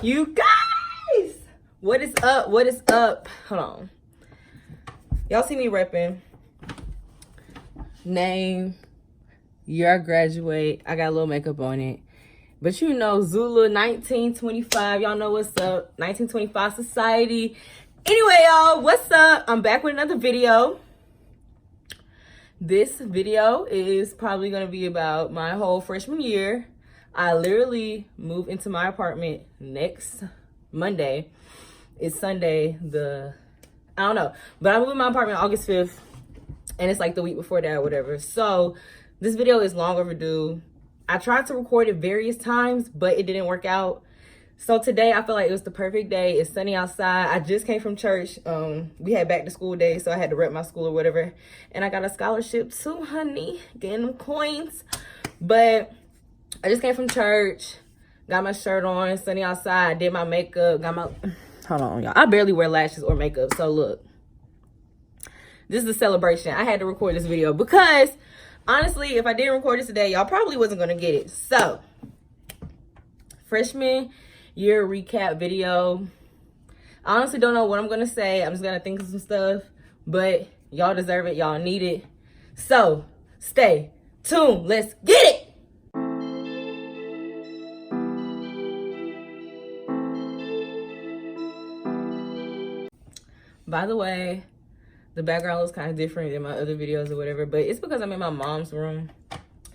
You guys, what is up? What is up? Hold on. Y'all see me repping. Name, year I graduate. I got a little makeup on it. But you know, Xula 1925. Y'all know what's up. 1925 Society. Anyway, y'all, what's up? I'm back with another video. This video is probably going to be about my whole freshman year. I literally moved into my apartment next Monday. It's Sunday, I don't know. But I moved in my apartment August 5th. And it's like the week before that or whatever. So this video is long overdue. I tried to record it various times, but it didn't work out. So today I feel like it was the perfect day. It's sunny outside. I just came from church. We had back to school day, so I had to rep my school or whatever. And I got a scholarship too, honey. Getting them coins. But I just came from church. Got my shirt on, sunny outside. Did my makeup. Got my... Hold on, y'all. I barely wear lashes or makeup, so look. This is a celebration. I had to record this video because, honestly, if I didn't record it today, y'all probably wasn't going to get it. So, freshman year recap video. I honestly don't know what I'm going to say. I'm just going to think of some stuff. But y'all deserve it. Y'all need it. So, stay tuned. Let's get it. By the way, the background looks kind of different than my other videos or whatever, but it's because I'm in my mom's room.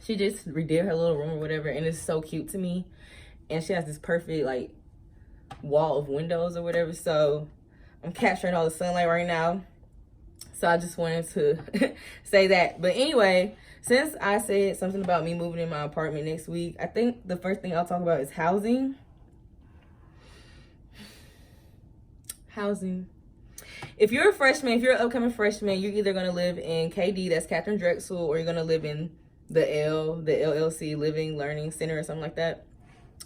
She just redid her little room or whatever, and it's so cute to me. And she has this perfect, like, wall of windows or whatever, so I'm capturing all the sunlight right now. So I just wanted to say that. But anyway, since I said something about me moving in my apartment next week, I think the first thing I'll talk about is housing. Housing. If you're a freshman, if you're an upcoming freshman, you're either going to live in KD, that's Catherine Drexel, or you're going to live in the LLC, Living Learning Center or something like that.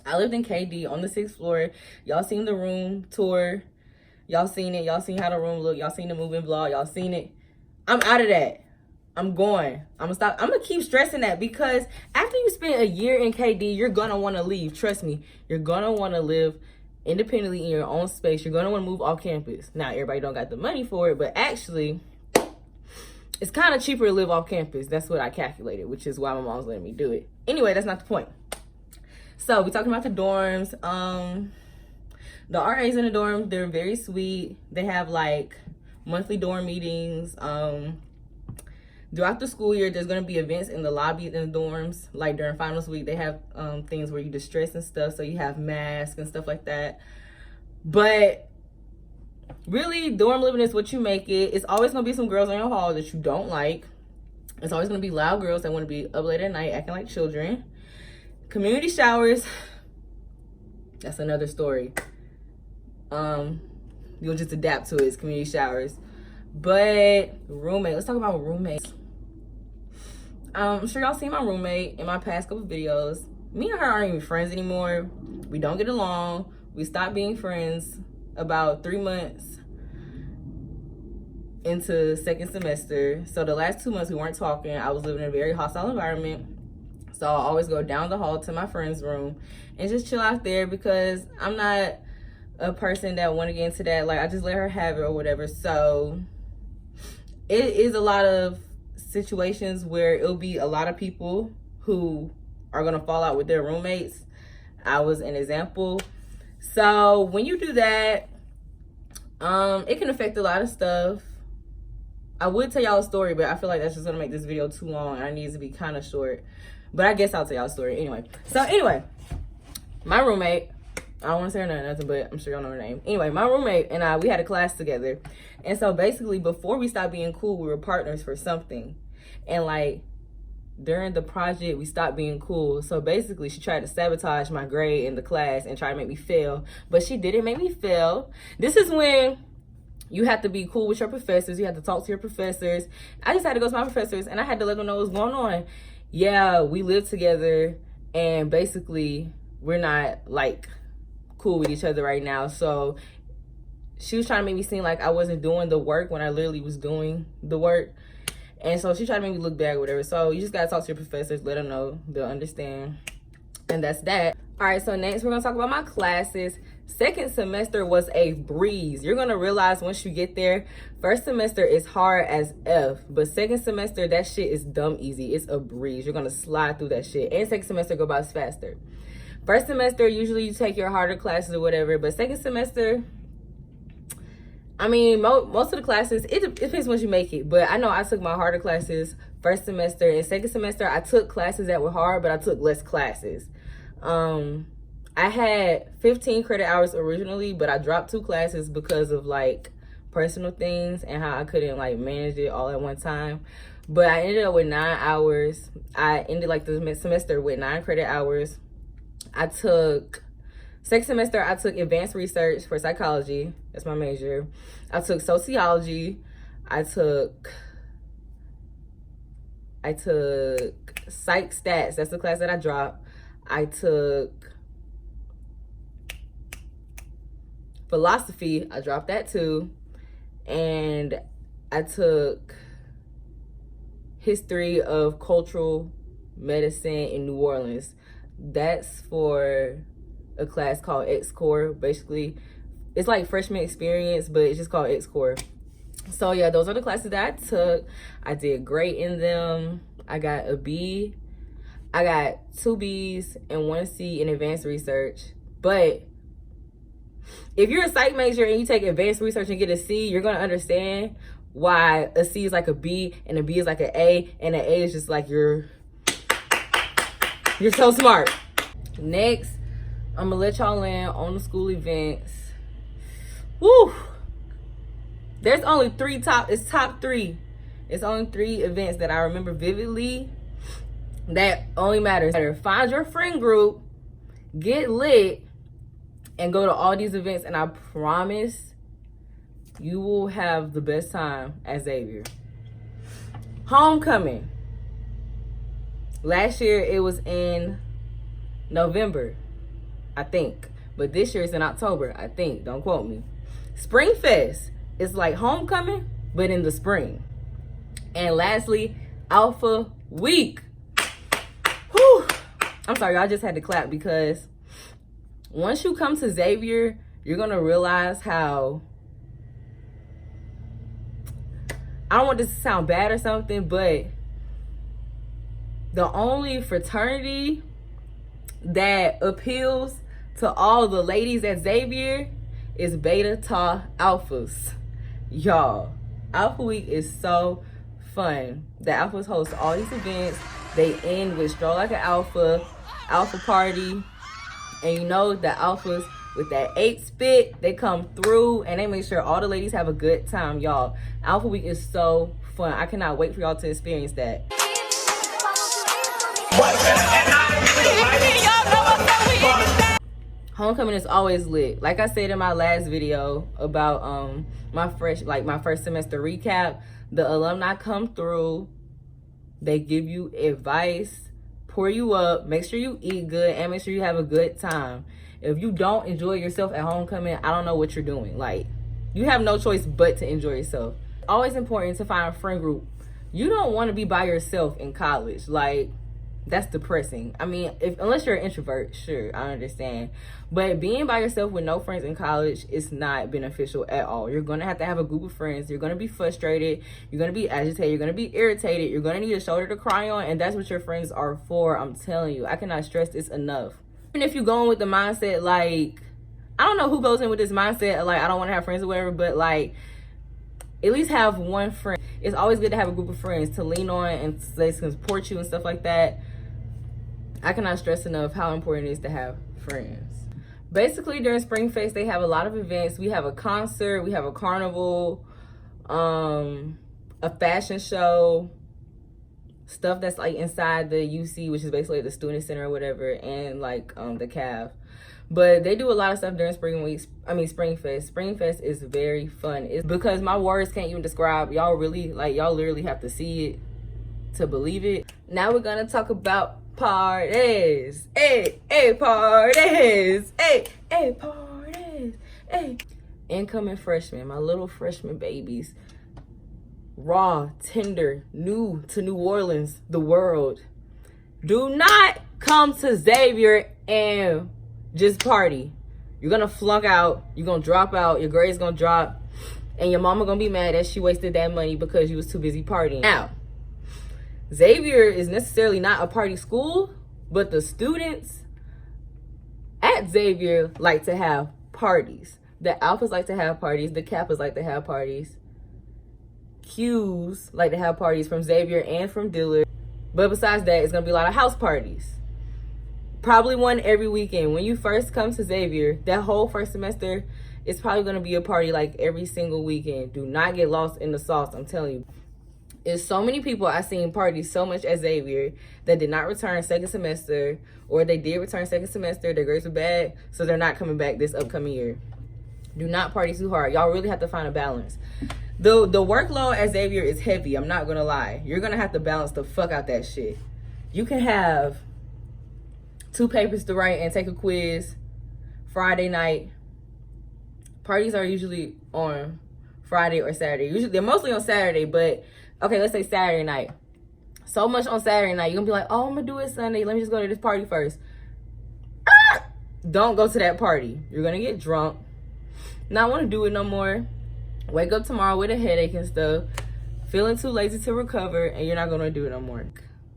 I lived in KD on the 6th floor. Y'all seen the room tour. Y'all seen it. Y'all seen how the room look. Y'all seen the moving vlog. Y'all seen it. I'm out of that. I'm going. I'm going to stop. I'm going to keep stressing that because after you spend a year in KD, you're going to want to leave. Trust me. You're going to want to live independently in your own space. You're going to want to move off campus. Now, everybody don't got the money for it, but actually, it's kind of cheaper to live off campus. That's what I calculated, which is why my mom's letting me do it. Anyway, that's not the point. So, we're talking about the dorms. The RAs in the dorm, they're very sweet. They have, like, monthly dorm meetings. Throughout the school year, there's going to be events in the lobby in the dorms. Like during finals week, they have things where you distress and stuff. So you have masks and stuff like that. But really, dorm living is what you make it. It's always going to be some girls on your hall that you don't like. It's always going to be loud girls that want to be up late at night acting like children. Community showers, that's another story. You'll just adapt to it. It's community showers. But roommate, let's talk about roommates. I'm sure y'all seen my roommate in my past couple videos. Me and her aren't even friends anymore. We don't get along. We stopped being friends about 3 months into second semester. So the last 2 months we weren't talking. I was living in a very hostile environment. So I always go down the hall to my friend's room and just chill out there because I'm not a person that want to get into that. Like, I just let her have it or whatever. So it is a lot of situations where it'll be a lot of people who are going to fall out with their roommates. I was an example. So when you do that, it can affect a lot of stuff. I would tell y'all a story, but I feel like that's just going to make this video too long and I need it to be kind of short. But I guess I'll tell y'all a story anyway. So anyway, my roommate, I don't want to say her name or nothing, but I'm sure y'all know her name. Anyway, my roommate and I, we had a class together. And so basically, before we stopped being cool, we were partners for something. And like, during the project, we stopped being cool. So basically, she tried to sabotage my grade in the class and try to make me fail. But she didn't make me fail. This is when you have to be cool with your professors. You have to talk to your professors. I just had to go to my professors and I had to let them know what's going on. Yeah, we live together and basically, we're not like cool with each other right now. So she was trying to make me seem like I wasn't doing the work when I literally was doing the work. And so she tried to make me look bad or whatever. So you just gotta talk to your professors, let them know, they'll understand. And that's that. All right, so next we're gonna talk about my classes. Second semester was a breeze. You're gonna realize once you get there, first semester is hard as F, but second semester, that shit is dumb easy. It's a breeze. You're gonna slide through that shit. And second semester go by faster. First semester, usually you take your harder classes or whatever, but second semester, I mean, most of the classes, it depends once you make it, but I know I took my harder classes first semester, and second semester, I took classes that were hard, but I took less classes. I had 15 credit hours originally, but I dropped 2 classes because of like personal things and how I couldn't like manage it all at one time. But I ended up with 9 hours. I ended like the semester with 9 credit hours. Second semester, I took advanced research for psychology. That's my major. I took sociology. I took psych stats. That's the class that I dropped. I took philosophy. I dropped that too. And I took history of cultural medicine in New Orleans. That's for a class called X-Core. Basically, it's like freshman experience, but it's just called X-Core. So yeah, those are the classes that I took. I did great in them. I got a B. I got 2 B's and 1 C in advanced research. But if you're a psych major and you take advanced research and get a C, you're going to understand why a C is like a B and a B is like an A, and an A is just like you're so smart. Next, I'm gonna let y'all in on the school events. Woo! There's only top 3. It's only 3 events that I remember vividly that only matters. Find your friend group, get lit, and go to all these events, and I promise you will have the best time at Xavier. Homecoming. Last year it was in November, I think. But this year it's in October, I think. Don't quote me. Spring Fest is like homecoming, but in the spring. And lastly, Alpha Week. Whew. I'm sorry, I just had to clap because once you come to Xavier, you're going to realize how, I don't want this to sound bad or something, but the only fraternity that appeals to all the ladies at Xavier is Beta Tau Alphas. Y'all, Alpha Week is so fun. The Alphas host all these events. They end with Stroll Like an Alpha party. And you know the Alphas with that 8 spit, they come through and they make sure all the ladies have a good time, y'all. Alpha Week is so fun. I cannot wait for y'all to experience that. Homecoming is always lit. Like I said in my last video about my first semester recap, the alumni come through, they give you advice, pour you up, make sure you eat good, and make sure you have a good time. If you don't enjoy yourself at homecoming, I don't know what you're doing. Like, you have no choice but to enjoy yourself. Always important to find a friend group. You don't want to be by yourself in college. Like, that's depressing. I mean, unless you're an introvert, sure, I understand. But being by yourself with no friends in college is not beneficial at all. You're going to have a group of friends. You're going to be frustrated. You're going to be agitated. You're going to be irritated. You're going to need a shoulder to cry on. And that's what your friends are for. I'm telling you. I cannot stress this enough. Even if you're going with the mindset, like, I don't know who goes in with this mindset, like, I don't want to have friends or whatever, but, like, at least have one friend. It's always good to have a group of friends to lean on and they can support you and stuff like that. I cannot stress enough how important it is to have friends. Basically, during Spring Fest, they have a lot of events. We have a concert, we have a carnival, a fashion show, stuff that's like inside the UC, which is basically the student center or whatever, and like the CAV. But they do a lot of stuff during Spring Fest. Spring Fest is very fun. It's because my words can't even describe. Y'all literally have to see it to believe it. Now we're gonna talk about parties. Hey, parties. Hey, parties. Hey. Incoming freshmen, my little freshman babies. Raw, tender, new to New Orleans, the world. Do not come to Xavier and just party. You're gonna flunk out, you're gonna drop out, your grades gonna drop, and your mama gonna be mad that she wasted that money because you was too busy partying. Now, Xavier is necessarily not a party school, but the students at Xavier like to have parties. The Alphas like to have parties, the Kappas like to have parties, Qs like to have parties from Xavier and from Dillard. But besides that, it's gonna be a lot of house parties. Probably one every weekend. When you first come to Xavier, that whole first semester, it's probably going to be a party like every single weekend. Do not get lost in the sauce, I'm telling you. It's so many people I've seen party so much at Xavier that did not return second semester, or they did return second semester, their grades were bad, so they're not coming back this upcoming year. Do not party too hard. Y'all really have to find a balance. The workload at Xavier is heavy, I'm not going to lie. You're going to have to balance the fuck out that shit. You can have 2 papers to write and take a quiz Friday night. Parties are usually on Friday or Saturday. Usually they're mostly on Saturday, but okay, let's say Saturday night. So much on Saturday night, you're gonna be like, oh, I'm gonna do it Sunday. Let me just go to this party first. Don't go to that party. You're gonna get drunk, not want to do it no more. Wake up tomorrow with a headache and stuff, feeling too lazy to recover, and you're not gonna do it no more.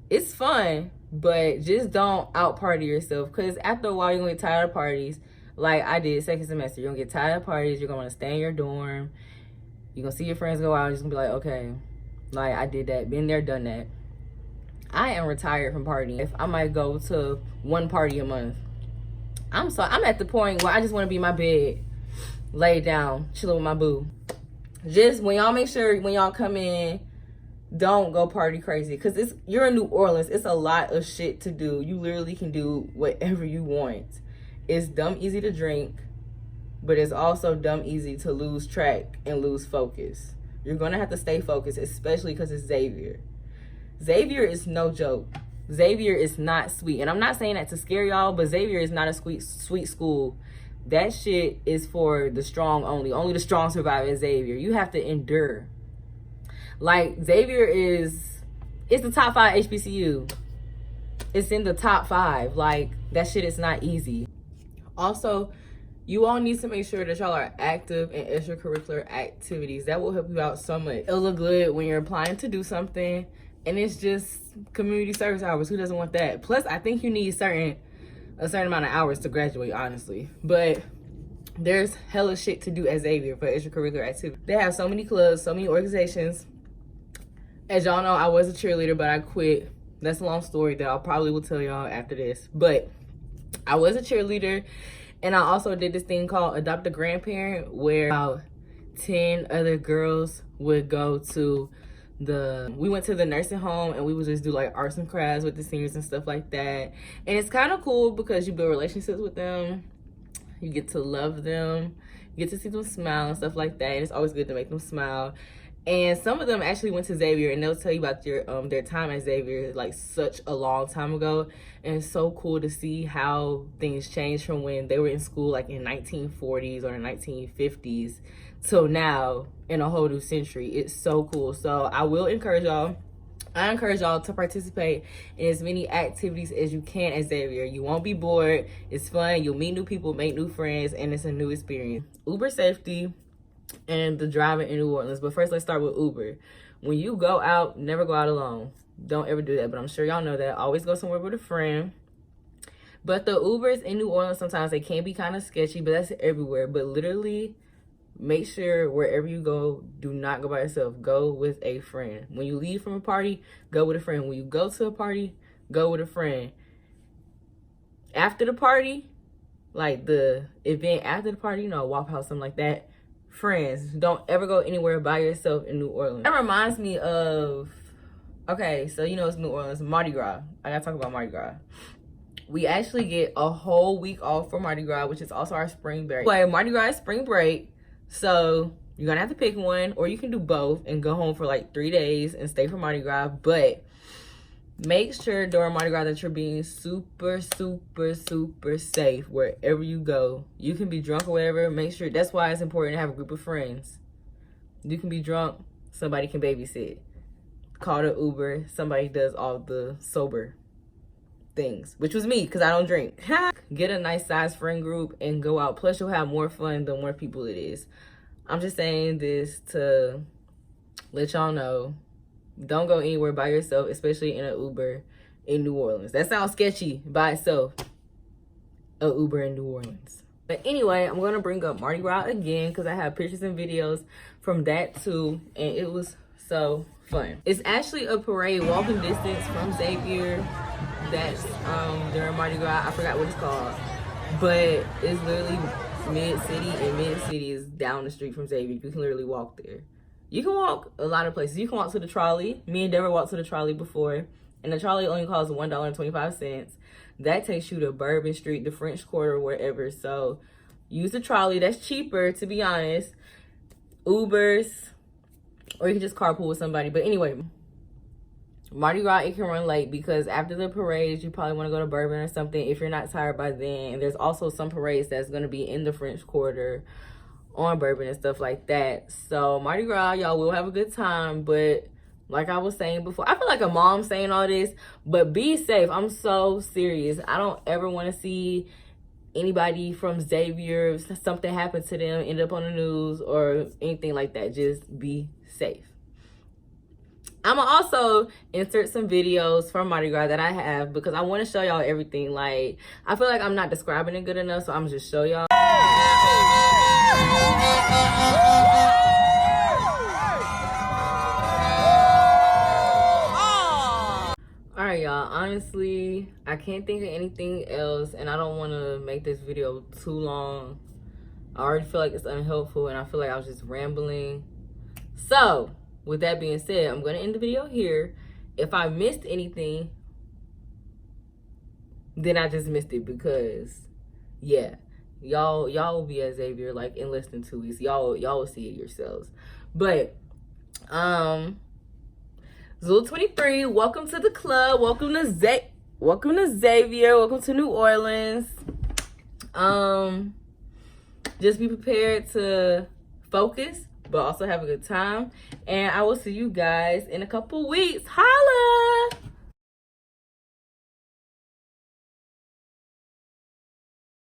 It's fun, but just don't out party yourself, because after a while you're gonna get tired of parties. Like I did second semester, you're gonna get tired of parties. You're gonna want to stay in your dorm. You're gonna see your friends go out and you're just gonna be like, okay, like I did that, been there, done that. I am retired from partying. If I might go to 1 party a month. I'm at the point where I just want to be in my bed, laid down, chilling with my boo. Just when y'all make sure when y'all come in, don't go party crazy, because you're in New Orleans. It's a lot of shit to do. You literally can do whatever you want. It's dumb easy to drink, but it's also dumb easy to lose track and lose focus. You're gonna have to stay focused, especially because it's Xavier. Xavier is no joke. Xavier is not sweet, and I'm not saying that to scare y'all, but Xavier is not a sweet school. That shit is for the strong only. Only the strong survive at Xavier. You have to endure. Like, Xavier it's the top 5 HBCU. It's in the top 5. Like, that shit is not easy. Also, you all need to make sure that y'all are active in extracurricular activities. That will help you out so much. It'll look good when you're applying to do something, and it's just community service hours. Who doesn't want that? Plus, I think you need a certain amount of hours to graduate, honestly. But there's hella shit to do at Xavier for extracurricular activity. They have so many clubs, so many organizations. As y'all know, I was a cheerleader, but I quit. That's a long story that I probably will tell y'all after this. But I was a cheerleader, and I also did this thing called Adopt a Grandparent, where about 10 other girls would go to we went to the nursing home, and we would just do like arts and crafts with the seniors and stuff like that. And it's kind of cool because you build relationships with them. You get to love them. You get to see them smile and stuff like that. And it's always good to make them smile. And some of them actually went to Xavier, and they'll tell you about their time at Xavier like such a long time ago. And it's so cool to see how things changed from when they were in school like in 1940s or 1950s till now in a whole new century. It's so cool. So I encourage y'all to participate in as many activities as you can at Xavier. You won't be bored. It's fun. You'll meet new people, make new friends, and it's a new experience. Uber safety and the driving in New Orleans. But first, let's start with Uber. When you go out, never go out alone. Don't ever do that, but I'm sure y'all know that. Always go somewhere with a friend. But the Ubers in New Orleans, sometimes they can be kind of sketchy, but that's everywhere. But literally, make sure wherever you go, do not go by yourself. Go with a friend. When you leave from a party, go with a friend. When you go to a party, go with a friend. After the party, like the event after the party, Waffle House, something like that, friends. Don't ever go anywhere by yourself in New Orleans. That reminds me of, okay, so it's New Orleans, Mardi Gras. I gotta talk about Mardi Gras. We actually get a whole week off for Mardi Gras, which is also our spring break. But Mardi Gras is spring break, so you're gonna have to pick one, or you can do both and go home for like 3 days and stay for Mardi Gras. But make sure during Mardi Gras that you're being super, super, super safe wherever you go. You can be drunk or whatever. Make sure, that's why it's important to have a group of friends. You can be drunk, somebody can babysit. Call the Uber, somebody does all the sober things, which was me because I don't drink. Get a nice size friend group and go out. Plus, you'll have more fun the more people it is. I'm just saying this to let y'all know. Don't go anywhere by yourself, especially in an Uber in New Orleans. That sounds sketchy by itself. A Uber in New Orleans. But anyway, I'm going to bring up Mardi Gras again because I have pictures and videos from that too. And it was so fun. It's actually a parade walking distance from Xavier. That's during Mardi Gras. I forgot what it's called. But it's literally mid-city, and mid-city is down the street from Xavier. You can literally walk there. You can walk a lot of places. You can walk to the trolley. Me and Deborah walked to the trolley before. And the trolley only costs $1.25. That takes you to Bourbon Street, the French Quarter, wherever. So use the trolley. That's cheaper, to be honest. Ubers, or you can just carpool with somebody. But anyway, Mardi Gras, it can run late because after the parades, you probably want to go to Bourbon or something if you're not tired by then. And there's also some parades that's going to be in the French Quarter on Bourbon and stuff like that. So Mardi Gras, y'all will have a good time. But like I was saying before, I feel like a mom saying all this, but be safe. I'm so serious. I don't ever want to see anybody from Xavier, something happen to them, end up on the news or anything like that. Just be safe. I'm gonna also insert some videos from Mardi Gras that I have because I want to show y'all everything. Like, I feel like I'm not describing it good enough, so I'm gonna just show y'all. Alright, y'all, honestly, I can't think of anything else, and I don't want to make this video too long. I already feel like it's unhelpful, and I feel like I was just rambling. So, with that being said, I'm going to end the video here. If I missed anything, then I just missed it because, yeah, y'all will be at Xavier, like, in less than 2 weeks. Y'all will see it yourselves. But, Zula 23, welcome to the club. Welcome to Xavier. Welcome to New Orleans. Just be prepared to focus, but also have a good time. And I will see you guys in a couple weeks. Holla!